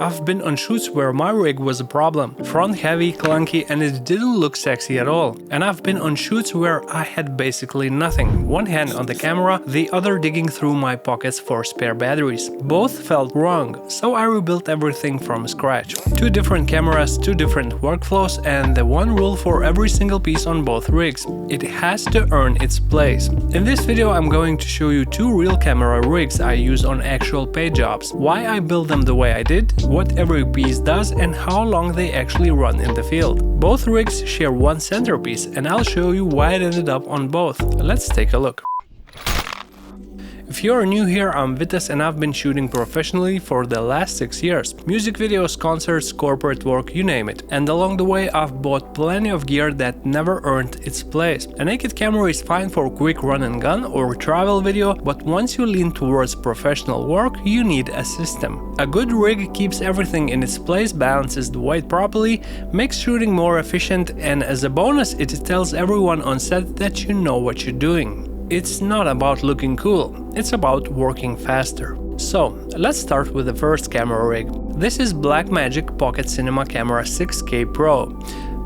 I've been on shoots where my rig was a problem, front heavy, clunky, and it didn't look sexy at all. And I've been on shoots where I had basically nothing, one hand on the camera, the other digging through my pockets for spare batteries. Both felt wrong, so I rebuilt everything from scratch. 2 different cameras, 2 different workflows, and the one rule for every single piece on both rigs: it has to earn its place. In this video I'm going to show you 2 real camera rigs I use on actual paid jobs, why I built them the way I did, what every piece does, and how long they actually run in the field. Both rigs share one centerpiece, and I'll show you why it ended up on both. Let's take a look. If you're new here, I'm Vitas and I've been shooting professionally for the last 6 years. Music videos, concerts, corporate work, you name it. And along the way I've bought plenty of gear that never earned its place. A naked camera is fine for quick run and gun or travel video, but once you lean towards professional work, you need a system. A good rig keeps everything in its place, balances the weight properly, makes shooting more efficient, and as a bonus it tells everyone on set that you know what you're doing. It's not about looking cool, it's about working faster. So, let's start with the first camera rig. This is Blackmagic Pocket Cinema Camera 6K Pro.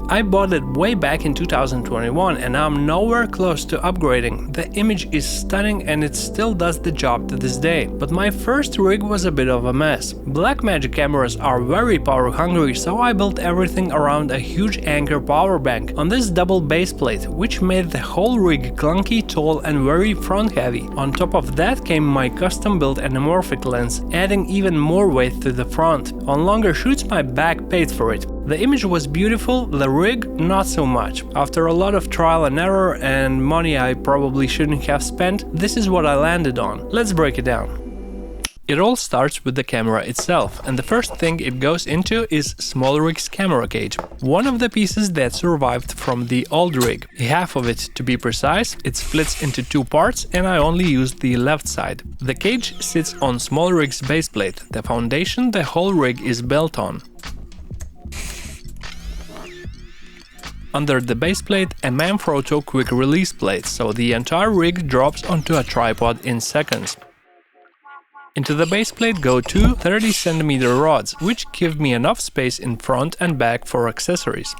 I bought it way back in 2021 and I'm nowhere close to upgrading. The image is stunning and it still does the job to this day. But my first rig was a bit of a mess. Blackmagic cameras are very power hungry, so I built everything around a huge Anker power bank on this double base plate, which made the whole rig clunky, tall and very front heavy. On top of that came my custom built anamorphic lens, adding even more weight to the front. On longer shoots my back paid for it. The image was beautiful, the rig not so much. After a lot of trial and error and money I probably shouldn't have spent, this is what I landed on. Let's break it down. It all starts with the camera itself, and the first thing it goes into is SmallRig's camera cage, one of the pieces that survived from the old rig. Half of it, to be precise, it splits into 2 parts and I only used the left side. The cage sits on SmallRig's baseplate, the foundation the whole rig is built on. Under the baseplate, a Manfrotto quick release plate, so the entire rig drops onto a tripod in seconds. Into the baseplate go 2 30cm rods, which give me enough space in front and back for accessories.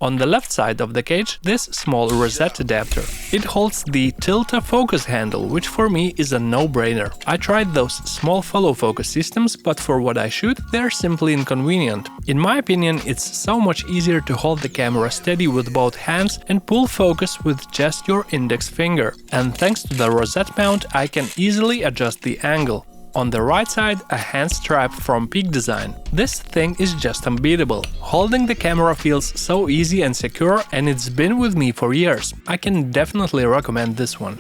On the left side of the cage, this small rosette adapter. It holds the tilt focus handle, which for me is a no-brainer. I tried those small follow focus systems, but for what I shoot, they're simply inconvenient. In my opinion, it's so much easier to hold the camera steady with both hands and pull focus with just your index finger. And thanks to the rosette mount, I can easily adjust the angle. On the right side, a hand strap from Peak Design. This thing is just unbeatable. Holding the camera feels so easy and secure, and it's been with me for years. I can definitely recommend this one.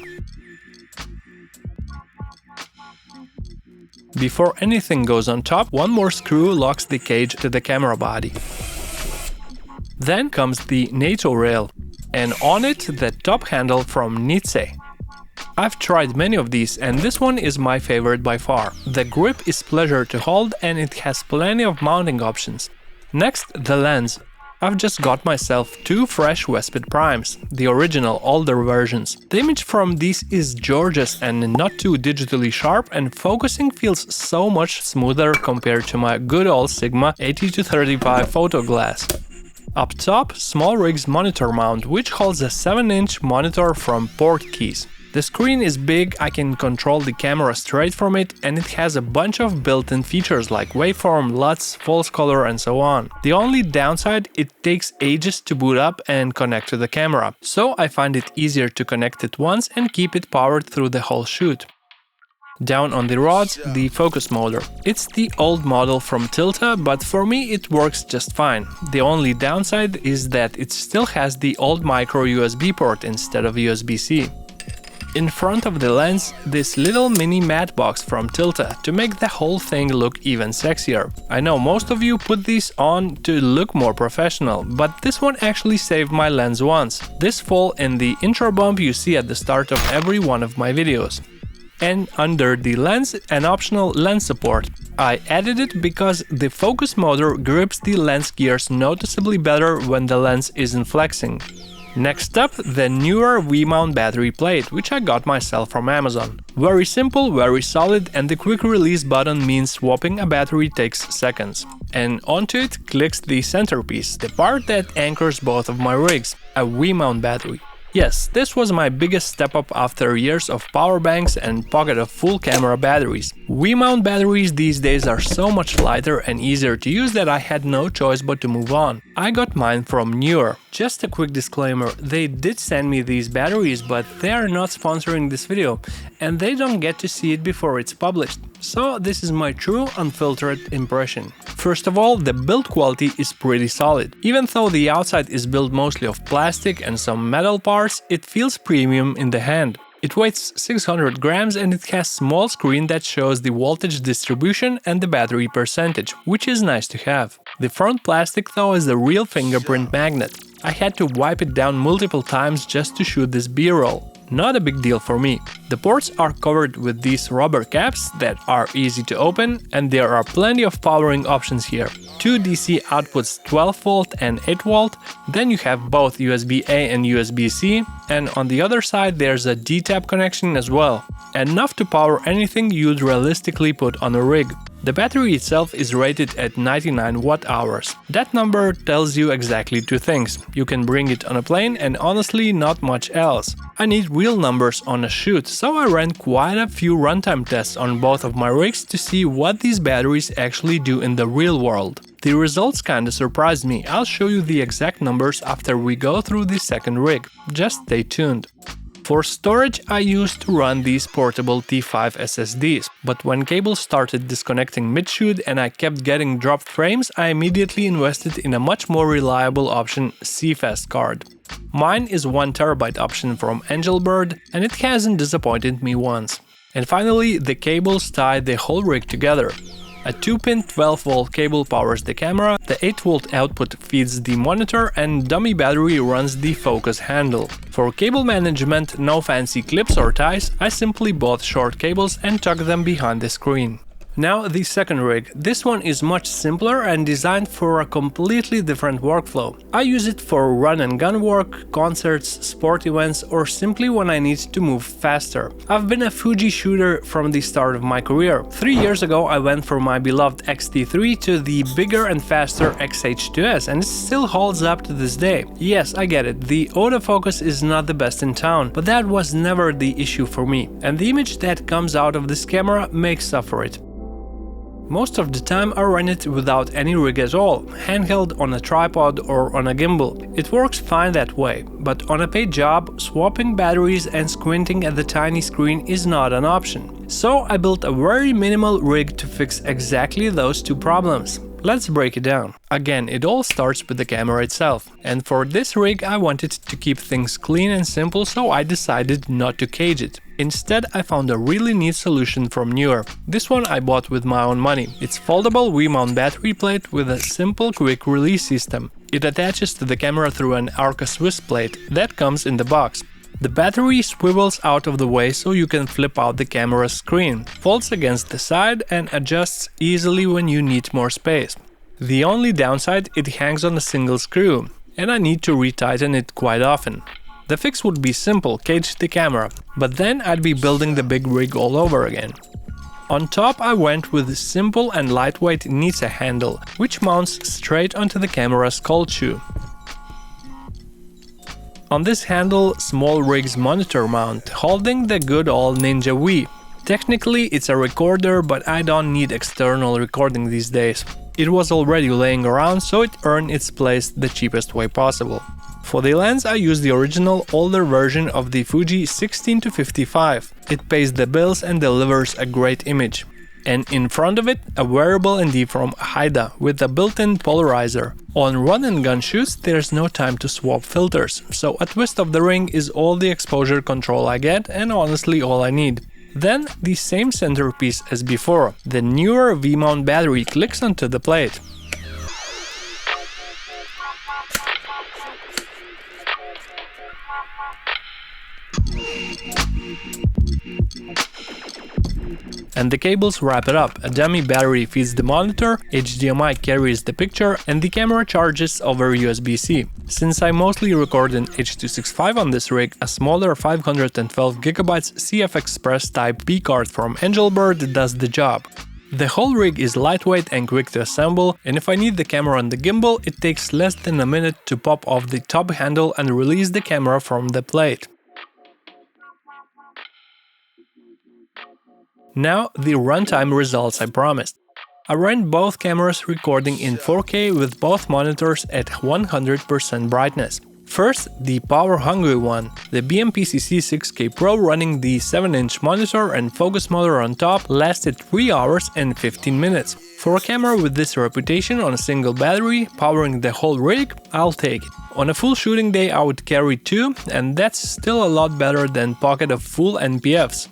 Before anything goes on top, one more screw locks the cage to the camera body. Then comes the NATO rail, and on it the top handle from Nietzsche. I've tried many of these and this one is my favorite by far. The grip is pleasure to hold and it has plenty of mounting options. Next, the lens. I've just got myself 2 fresh Westped Primes, the original older versions. The image from these is gorgeous and not too digitally sharp, and focusing feels so much smoother compared to my good old Sigma 80-35 photo glass. Up top, SmallRig's monitor mount, which holds a 7-inch monitor from Portkeys. The screen is big, I can control the camera straight from it, and it has a bunch of built-in features like waveform, LUTs, false color and so on. The only downside, it takes ages to boot up and connect to the camera, so I find it easier to connect it once and keep it powered through the whole shoot. Down on the rods, the focus motor. It's the old model from Tilta, but for me it works just fine. The only downside is that it still has the old micro USB port instead of USB-C. In front of the lens, this little mini matte box from Tilta to make the whole thing look even sexier. I know most of you put these on to look more professional, but this one actually saved my lens once. This fall in the intro bump you see at the start of every one of my videos. And under the lens, an optional lens support. I added it because the focus motor grips the lens gears noticeably better when the lens isn't flexing. Next up, the Neewer V-mount battery plate, which I got myself from Amazon. Very simple, very solid, and the quick release button means swapping a battery takes seconds. And onto it clicks the centerpiece, the part that anchors both of my rigs, a V-mount battery. Yes, this was my biggest step up after years of power banks and pocket of full camera batteries. V-mount batteries these days are so much lighter and easier to use that I had no choice but to move on. I got mine from Neewer. Just a quick disclaimer, they did send me these batteries, but they are not sponsoring this video, and they don't get to see it before it's published. So this is my true, unfiltered impression. First of all, the build quality is pretty solid. Even though the outside is built mostly of plastic and some metal parts, it feels premium in the hand. It weighs 600 grams and it has a small screen that shows the voltage distribution and the battery percentage, which is nice to have. The front plastic though is a real fingerprint magnet. I had to wipe it down multiple times just to shoot this B-roll. Not a big deal for me. The ports are covered with these rubber caps that are easy to open, and there are plenty of powering options here. Two DC outputs, 12V and 8V, then you have both USB-A and USB-C, and on the other side there's a D-tap connection as well. Enough to power anything you'd realistically put on a rig. The battery itself is rated at 99 watt-hours. That number tells you exactly two things. You can bring it on a plane and honestly not much else. I need real numbers on a shoot, so I ran quite a few runtime tests on both of my rigs to see what these batteries actually do in the real world. The results kinda surprised me. I'll show you the exact numbers after we go through the second rig. Just stay tuned. For storage, I used to run these portable T5 SSDs, but when cables started disconnecting mid-shoot and I kept getting dropped frames, I immediately invested in a much more reliable option, CFast card. Mine is 1TB option from Angelbird, and it hasn't disappointed me once. And finally, the cables tie the whole rig together. A 2-pin 12V cable powers the camera, the 8V output feeds the monitor, and dummy battery runs the focus handle. For cable management, no fancy clips or ties, I simply bought short cables and tucked them behind the screen. Now the second rig. This one is much simpler and designed for a completely different workflow. I use it for run and gun work, concerts, sport events, or simply when I need to move faster. I've been a Fuji shooter from the start of my career. 3 years ago I went from my beloved X-T3 to the bigger and faster X-H2S, and it still holds up to this day. Yes, I get it, the autofocus is not the best in town, but that was never the issue for me, and the image that comes out of this camera makes up for it. Most of the time I run it without any rig at all, handheld on a tripod or on a gimbal. It works fine that way, but on a paid job, swapping batteries and squinting at the tiny screen is not an option. So I built a very minimal rig to fix exactly those two problems. Let's break it down. Again, it all starts with the camera itself. And for this rig I wanted to keep things clean and simple, so I decided not to cage it. Instead, I found a really neat solution from Neewer. This one I bought with my own money. It's foldable V-mount battery plate with a simple quick release system. It attaches to the camera through an Arca Swiss plate that comes in the box. The battery swivels out of the way so you can flip out the camera's screen, folds against the side and adjusts easily when you need more space. The only downside, it hangs on a single screw, and I need to retighten it quite often. The fix would be simple, cage the camera, but then I'd be building the big rig all over again. On top I went with a simple and lightweight Nitsa handle, which mounts straight onto the camera's cold shoe. On this handle, small rig's monitor mount, holding the good old Ninja V. Technically it's a recorder, but I don't need external recording these days. It was already laying around, so it earned its place the cheapest way possible. For the lens I used the original older version of the Fuji 16-55. It pays the bills and delivers a great image. And in front of it, a wearable ND from Haida with a built-in polarizer. On run and gun shoots there's no time to swap filters, so a twist of the ring is all the exposure control I get and honestly all I need. Then the same centerpiece as before, the Neewer V-mount battery clicks onto the plate. And the cables wrap it up. A dummy battery feeds the monitor, HDMI carries the picture, and the camera charges over USB-C. Since I mostly record in H.265 on this rig, a smaller 512GB CF Express Type B card from Angelbird does the job. The whole rig is lightweight and quick to assemble, and if I need the camera on the gimbal, it takes less than a minute to pop off the top handle and release the camera from the plate. Now the runtime results I promised. I ran both cameras recording in 4K with both monitors at 100% brightness. First, the power-hungry one, the Bmpcc 6K Pro running the 7-inch monitor and focus motor on top lasted 3 hours and 15 minutes. For a camera with this reputation on a single battery, powering the whole rig, I'll take it. On a full shooting day I would carry 2, and that's still a lot better than pocket of full NPFs.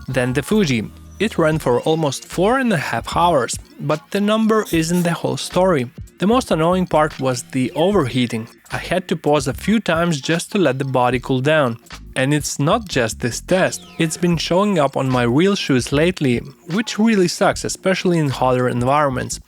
Then the Fuji. It ran for almost 4.5 hours, but the number isn't the whole story. The most annoying part was the overheating. I had to pause a few times just to let the body cool down. And it's not just this test, it's been showing up on my real shoots lately, which really sucks, especially in hotter environments.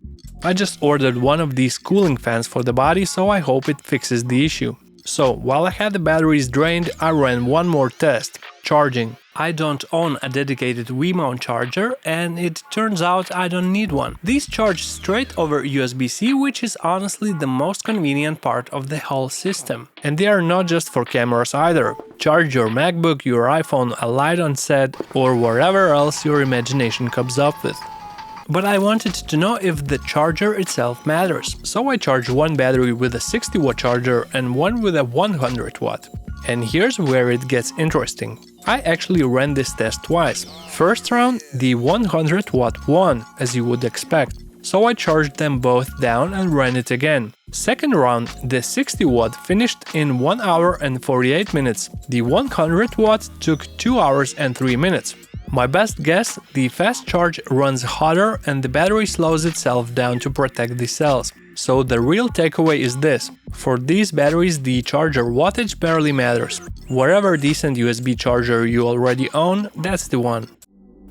I just ordered one of these cooling fans for the body, so I hope it fixes the issue. So, while I had the batteries drained, I ran one more test – charging. I don't own a dedicated V-mount charger, and it turns out I don't need one. These charge straight over USB-C, which is honestly the most convenient part of the whole system. And they are not just for cameras either. Charge your MacBook, your iPhone, a light on set, or whatever else your imagination comes up with. But I wanted to know if the charger itself matters, so I charged one battery with a 60-watt charger and one with a 100-watt. And here's where it gets interesting. I actually ran this test twice. First round, the 100-watt won, as you would expect, so I charged them both down and ran it again. Second round, the 60-watt finished in 1 hour and 48 minutes. The 100-watt took 2 hours and 3 minutes. My best guess, the fast charge runs hotter and the battery slows itself down to protect the cells. So the real takeaway is this: for these batteries the charger wattage barely matters. Whatever decent USB charger you already own, that's the one.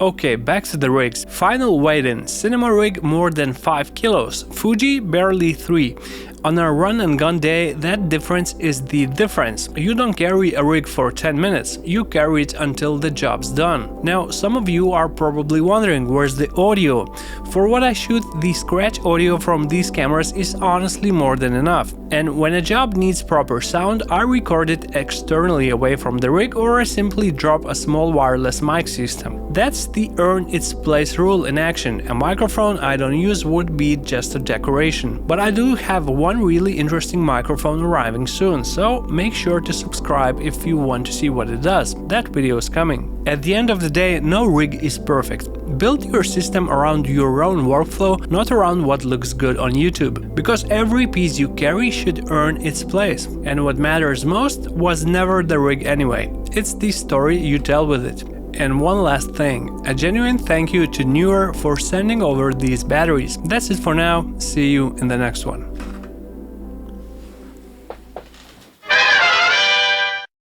Okay, back to the rigs. Final weigh-in: Cinema Rig more than 5 kilos, Fuji barely 3. On a run-and-gun day, that difference is the difference. You don't carry a rig for 10 minutes, you carry it until the job's done. Now, some of you are probably wondering, where's the audio? For what I shoot, the scratch audio from these cameras is honestly more than enough. And when a job needs proper sound, I record it externally away from the rig, or I simply drop a small wireless mic system. That's the earn its place rule in action. A microphone I don't use would be just a decoration. But I do have one really interesting microphone arriving soon, so make sure to subscribe if you want to see what it does. That video is coming. At the end of the day, no rig is perfect. Build your system around your own workflow, not around what looks good on YouTube, because every piece you carry should earn its place. And what matters most was never the rig anyway. It's the story you tell with it. And one last thing, a genuine thank you to Neewer for sending over these batteries. That's it for now, see you in the next one.